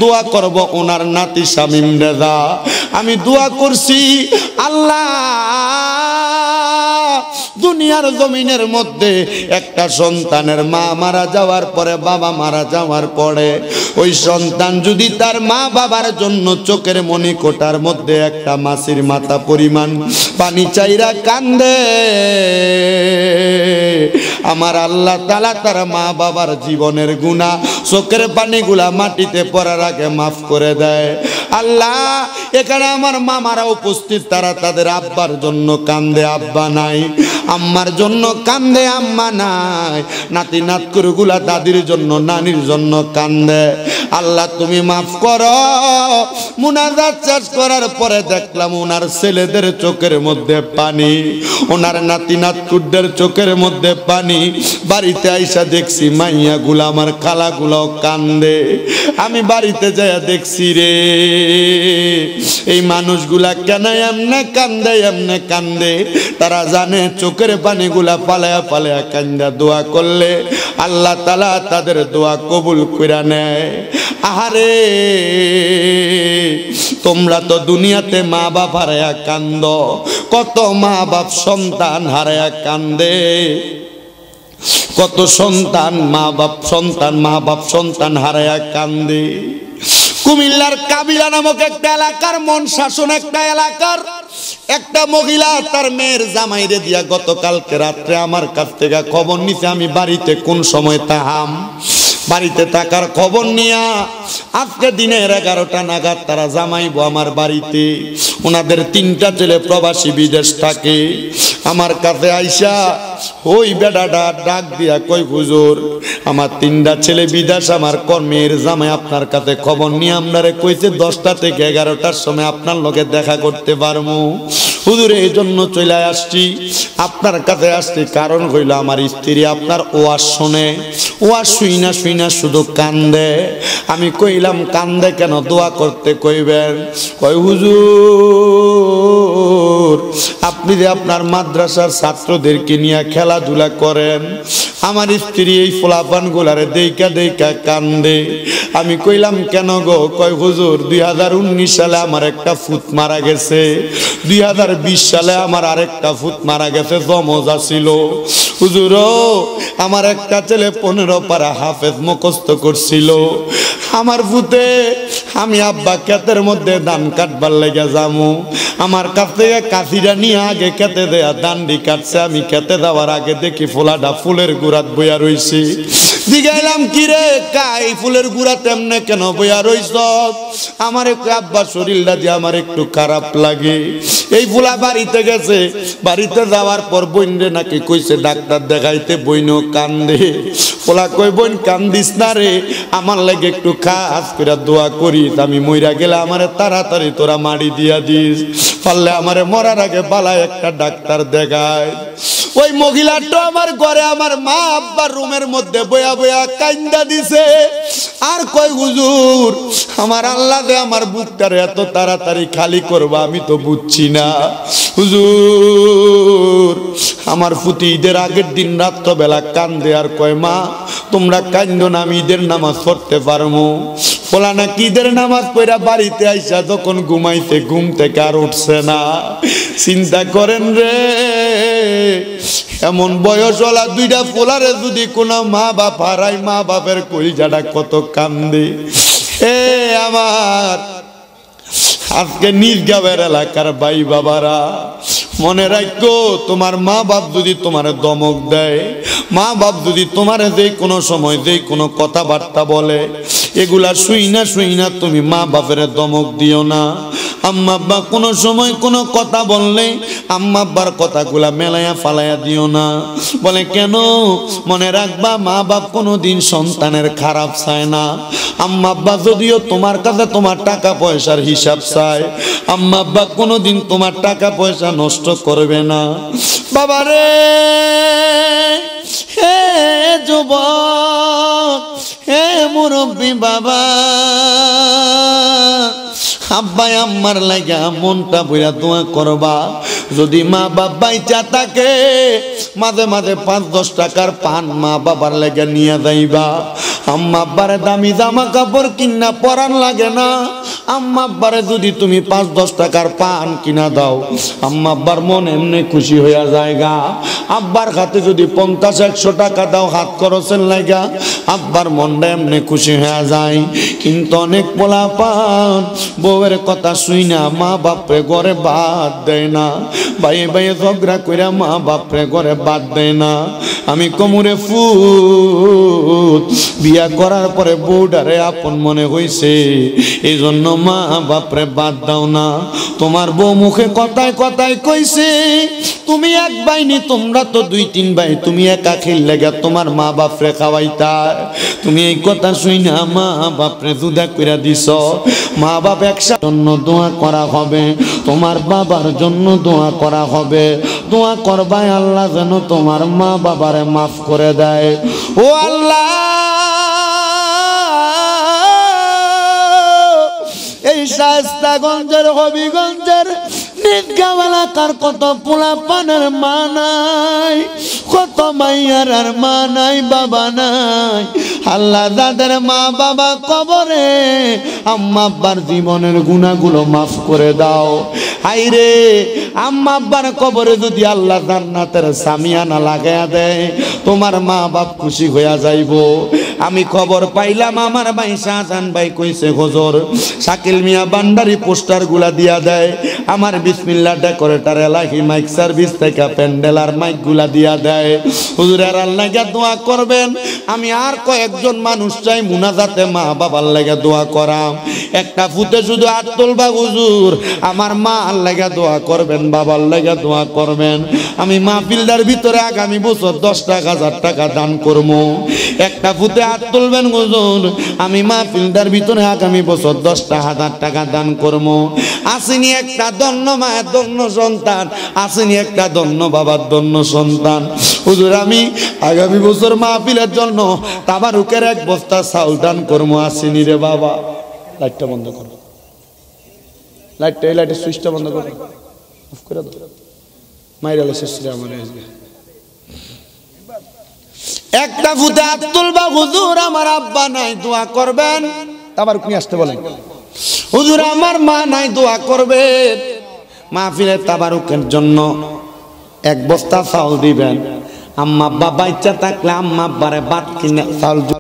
দোয়া করব ওনার নাতি শামীম রেজা। আমি দোয়া করছি, আল্লাহ দুনিয়ার জমিনের মধ্যে একটা সন্তানের মা মারা যাওয়ার পরে, বাবা মারা যাওয়ার পরে ওই সন্তান যদি তার মা বাবার জন্য চোখের মণিকোটার মধ্যে একটা মাছির মাথা পরিমাণ পানি চাইরা কান্দে, আমার আল্লাহ তাআলা তার মা বাবার জীবনের গুনাহ চোখের পানিগুলা মাটিতে পড়ার আগে মাফ করে দেয়। আল্লাহ এখানে আমার মামারা উপস্থিত, তারা তাদের আব্বার জন্য কান্দে, আব্বা নাই, আম্মার জন্য কান্দে, আম্মা নাই, নাতি নাতকুরগুলা দাদির জন্য নানির জন্য কান্দে। আল্লাহ তুমি মাফ করো। মুনাজাত শেষ করার পরে দেখলাম ওনার ছেলেদের চোখের মধ্যে পানি, ওনার নাতি নাতকুরদের চোখের মধ্যে পানি। বাড়িতে আইসা দেখছি মাইয়া গুলা আমার খালা গুলাও কান্দে। আমি বাড়িতে যাইয়া দেখছি রে এই মানুষগুলা কেন এমনে কান্দে, এমনে কান্দে, তারা জানে চোখের পানিগুলা পালায়া পালায়া কান্দা দোয়া করলে আল্লাহ তাআলা তাদের দোয়া কবুল কইরা নেয়। আহারে তোমরা তো দুনিয়াতে মা বাপ হারায়া কান্দ, কত মা বাপ সন্তান হারায়া কান্দে, কত সন্তান মা বাপ সন্তান হারায়া কান্দে। কুমিল্লার কাবিলা নামক একটা এলাকার মন শাসন একটা এলাকার একটা মহিলা তার মেয়ের জামাইরে দিয়া গতকালকে রাত্রে আমার কাছ থেকে খবর নিছে। আমি বাড়িতে কোন সময় তাহাম, বাড়িতে থাকার খবর নিয়া আজকে দিনের 11টা নাগাদ তারা জামাইবো আমার বাড়িতে। ওনাদের 3টা ছেলে প্রবাসী বিদেশ থাকে। আমার কাছে আইসা ওই বেটাটা ডাক দিয়া কই, হুজুর আমার 3টা ছেলে বিদেশ, আমার কর্মের জামাই আপনার কাছে খবর নিয়ে আপনারে কইছে 10টা থেকে 11টার সময় আপনার লগে দেখা করতে পারবো। হুজুর এই জন্য চলে আসছি, আপনার কাছে আসছি, কারণ হইল আমার স্ত্রী আপনার ওয়াজ শোনে, ওয়াজ শুইনা শুইনা শুধু কান্দে। আমি কইলাম কান্দে কেন, দোয়া করতে কইবেন। কই হুজুর আপনি যে আপনার মাদ্রাসার ছাত্রদেরকে নিয়ে খেলাধুলা করেন, আমার স্ত্রী এই ফোলাপান গুলারে দেইকা দেইকা কান্দে। আমি কইলাম কেন গো? কয় হুজুর 2019 সালে আমার একটা ফুত মারা গেছে, 2020 সালে আমার আরেকটা ফুত মারা গেছে, জমজা ছিল। হুজুর আমার একটা ছেলে 15 পারা হাফেজ মুখস্থ করছিল। আমার ফুতে আমি আব্বা ক্ষেতের মধ্যে ধান কাটবার লেগে যামু, আমার কাছ থেকে কাছিটা নিয়ে আগে খেতে দেয়া দান্ডি কাটছে। আমি খেতে যাওয়ার আগে দেখি ফোলাটা ফুলের গুড়াত বইয়া রইছি। জিগাইলাম কিরে কাই ফুলের গুড়া তেমনে কেন বইয়া রইছ? আমার একটু আব্বা শরীরটা দিয়ে আমার একটু খারাপ লাগে। এই ফুলা বাড়িতে গেছে, বাড়িতে যাওয়ার পর বইনরে নাকি কইছে ডাক্তার দেখাইতে, বইনও কান্দে। ফুলা কই বোন কান্দিস না রে, আমার লাগে একটু খাস করে দোয়া করিস, আমি মইরা গেলে আমারে তাড়াতাড়ি তোরা মাড়ি দিয়া দিস, পারলে আমারে মরার আগে বালায় একটা ডাক্তার দেখায়। ওই মহিলাটা আমার ঘরে আমার মা আব্বার রুমের মধ্যে বয়া বয়া কান্দা দিছে। আর কই হুজুর আমার আল্লাহ দে আমার বুকটারে এত তাড়াতাড়ি খালি করবা আমি তো বুঝছি না। হুজুর আমার ফুতি ঈদের আগের দিন রাত্রবেলা কান্দে আর কয় মা তোমরা কান্দো না, আমি ঈদের নামাজ পড়তে পারবো। বলা না কি ঈদের নামাজ পড়া বাড়িতে আইসা যখন ঘুমাইতে ঘুম থেকে আর উঠছে না। চিন্তা করেন রে, এমন বয়সওয়ালা 2টা পোলারে যদি কোনো মা বাপ হারাই, মা বাপের কলিজাটা কত কান্দে। এ আমার আজকে নিজ গাঁয়ের এলাকার ভাই বাবারা মনে রাখো, তোমার মা বাপ যদি তোমার দমক দেয়, মা বাপ যদি তোমার যে কোনো সময় যে কোনো কথাবার্তা বলে, এগুলা শুই না তুমি মা বাপের দমক দিও না। আম্মা আব্বা কোনো সময় কোনো কথা বললে আম্মা আব্বার কথাগুলা মেলায়া ফালাইয়া দিও না। বলে কেন? মনে রাখবা, মা বাপ কোনোদিন সন্তানের খারাপ চায় না। আম্মা আব্বা যদিও তোমার কাছে তোমার টাকা পয়সার হিসাব চায়, আম্মা আব্বা কোনোদিন তোমার টাকা পয়সা নষ্ট করবে না। বাবারে, হে যুবক, হে মুরব্বী বাবা, আব্বাই আম্মার লাগা মনটা বইরা দোয়া করবা। যদি মা বাপ বাইচা থাকে, মাঝে মাঝে 5-10 টাকার পান মা বাবার লাগা নিয়ে যাইবা। আম্মা আব্বারে দামি জামা কাপড় কিনা পরান লাগে না। আম্মা আব্বারে যদি তুমি 5-10 টাকার পান কিনা দাও, আম্মা আব্বার মন এমনি খুশি হইয়া যায়গা। আব্বার হাতে যদি 50-100 টাকা দাও হাত খরচের লাগা, আব্বার মনটা এমনি খুশি হয়ে যায়। কিন্তু অনেক পোলাপান বউয়ের কথা শুই না মা বাপরে ঘরে বাদ দেয় না, বাইয়ে বাইয়ে ঝগড়া কইরা মা বাপরে ঘরে বাদ দেয় না। আমি কোমরে ফুট, বিয়া করার পরে বউডারে আপন মনে হইছে, এই জন্য মা বাপরে বাদ দাও না। তোমার বউ মুখে কথায় কথায় কইছে তুমি এক বাইনি, তোমরা তো 2-3 ভাই, তুমি একা খেল লাগা তোমার মা বাপরে খাওয়াইতা। তুমি এই কথা শুই না মা বাপরে জুদা কইরা দিছ। মা বাপ একসাথে জন্য দোয়া করা হবে, তোমার বাবার জন্য দোয়া করা হবে। দোয়া করবা আল্লাহ যেন তোমার মা বাবারে মাফ করে দেয়। ও আল্লাহ, এই শায়েস্তাগঞ্জের হবিগঞ্জের নিদগাঁও এলাকার কত পোলাপানের মা নাই, কত মাইয়ার আর মা নাই, বাবা নাই। আল্লাহ যাদের মা বাবা কবরে, আম্মা আব্বার জীবনের গুনাহগুলো মাফ করে দাও। হাইরে, আম্মা আব্বার কবরে যদি আল্লাহ জান্নাতের সামিয়ানা লাগায়া দেয়, তোমার মা বাপ খুশি হইয়া যাইব। আমি খবর পাইলাম আমার ভাই শাহজাহান ভাই কইছে, হুজুর শাকিল মিয়া বান্ডারি পোস্টার গুলা দিয়া দেয়, আমার বিসমিল্লাহ ডেকোরেটর এলাহি মাইক সার্ভিস থেকে প্যান্ডেল আর মাইক গুলা দিয়া দেয়। হুজুর আর আল্লাহকে দোয়া করবেন। আমি আর কয়েকজন মানুষ চাই মুনাজাতে মা বাবার লাগে দোয়া করাম। একটা ফুটে শুধু হাত তুলবা, হুজুর আমার মা আল্লাহকে দোয়া করবেন, বাবার লাগে দোয়া করবেন। আমি মাহফিলটার ভিতরে আগামী বছর 10,000 টাকা দান করবো। একটা ফুটে হাত তুলবেন, হুজুর আমি মাহফিলটার ভিতরে আগামী বছর 10,000 টাকা দান করবো। আসেনি একটা ধন্য মায়ের ধন্য সন্তান, আসেনি একটা ধন্য বাবার ধন্য সন্তান। হুজুর আমি আগামী বছর মাহফিলের জন্য তাবারুকের 1 বস্তা চাউল দান করবো। আসেনি রে বাবা। লাইটটা বন্ধ করো, লাইটটা, এই লাইটের সুইচটা বন্ধ করো, অফ করে দাও। মাইরা শেষে আমার একটা ফুটে হাত তুলবা, হুজুর আমার আব্বা নাই দোয়া করবেন। তাবারুক নিয়ে আসতে বলেন, হুজুর আমার মা নাই দোয়া করবেন। মাহফিলে তাবারুকের জন্য 1 বস্তা চাউল দিবেন। আম্মা আব্বা বাচ্চা থাকলে আম্মা আব্বারে ভাত কিনে চাউল